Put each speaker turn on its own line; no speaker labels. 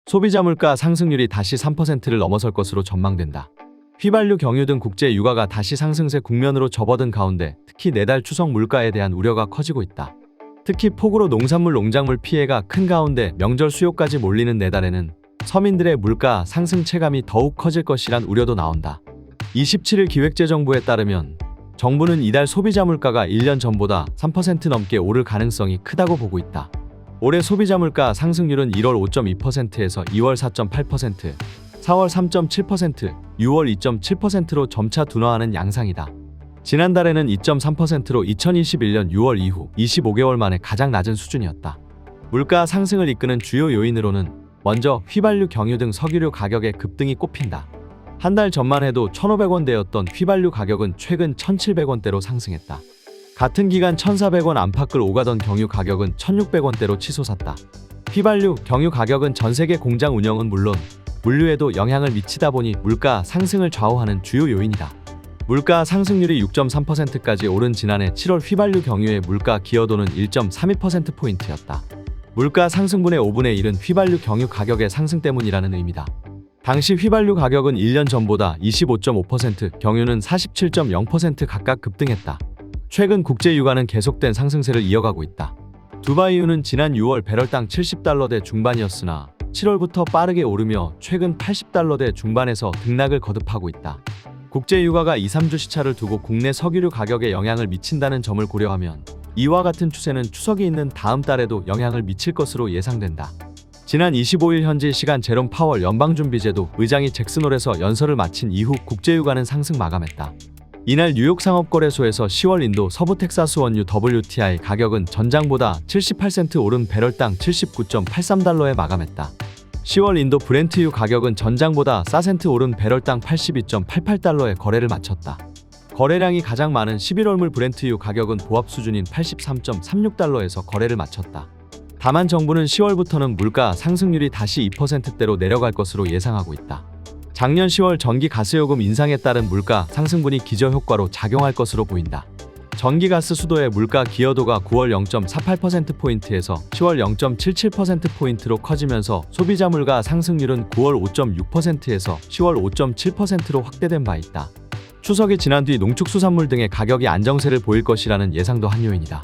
소비자 물가 상승률이 다시 3%를 넘어설 것으로 전망된다. 휘발유, 경유 등 국제 유가가 다시 상승세 국면으로 접어든 가운데 특히 내달 추석 물가에 대한 우려가 커지고 있다. 특히 폭우로 농산물, 농작물 피해가 큰 가운데 명절 수요까지 몰리는 내달에는 서민들의 물가 상승 체감이 더욱 커질 것이란 우려도 나온다. 27일 기획재정부에 따르면 정부는 이달 소비자 물가가 1년 전보다 3% 넘게 오를 가능성이 크다고 보고 있다. 올해 소비자 물가 상승률은 1월 5.2%에서 2월 4.8%, 4월 3.7%, 6월 2.7%로 점차 둔화하는 양상이다. 지난달에는 2.3%로 2021년 6월 이후 25개월 만에 가장 낮은 수준이었다. 물가 상승을 이끄는 주요 요인으로는 먼저 휘발유, 경유 등 석유류 가격의 급등이 꼽힌다. 한 달 전만 해도 1,500원대였던 휘발유 가격은 최근 1,700원대로 상승했다. 같은 기간 1,400원 안팎을 오가던 경유 가격은 1,600원대로 치솟았다. 휘발유, 경유 가격은 전 세계 공장 운영은 물론 물류에도 영향을 미치다 보니 물가 상승을 좌우하는 주요 요인이다. 물가 상승률이 6.3%까지 오른 지난해 7월 휘발유, 경유의 물가 기여도는 1.32%포인트였다. 물가 상승분의 5분의 1은 휘발유, 경유 가격의 상승 때문이라는 의미다. 당시 휘발유 가격은 1년 전보다 25.5%, 경유는 47.0% 각각 급등했다. 최근 국제 유가는 계속된 상승세를 이어가고 있다. 두바이유는 지난 6월 배럴당 70달러대 중반이었으나 7월부터 빠르게 오르며 최근 80달러대 중반에서 등락을 거듭하고 있다. 국제 유가가 2-3주 시차를 두고 국내 석유류 가격에 영향을 미친다는 점을 고려하면 이와 같은 추세는 추석이 있는 다음 달에도 영향을 미칠 것으로 예상된다. 지난 25일 현지 시간 제롬 파월 연방준비제도 의장이 잭슨홀에서 연설을 마친 이후 국제유가는 상승 마감했다. 이날 뉴욕 상업거래소에서 10월 인도 서부 텍사스 원유 WTI 가격은 전장보다 78센트 오른 배럴당 79.83달러에 마감했다. 10월 인도 브렌트유 가격은 전장보다 4센트 오른 배럴당 82.88달러에 거래를 마쳤다. 거래량이 가장 많은 11월물 브렌트유 가격은 보합 수준인 83.36달러에서 거래를 마쳤다. 다만 정부는 10월부터는 물가 상승률이 다시 2%대로 내려갈 것으로 예상하고 있다. 작년 10월 전기 가스요금 인상에 따른 물가 상승분이 기저효과로 작용할 것으로 보인다. 전기가스 수도의 물가 기여도가 9월 0.48%포인트에서 10월 0.77%포인트로 커지면서 소비자 물가 상승률은 9월 5.6%에서 10월 5.7%로 확대된 바 있다. 추석이 지난 뒤 농축수산물 등의 가격이 안정세를 보일 것이라는 예상도 한 요인이다.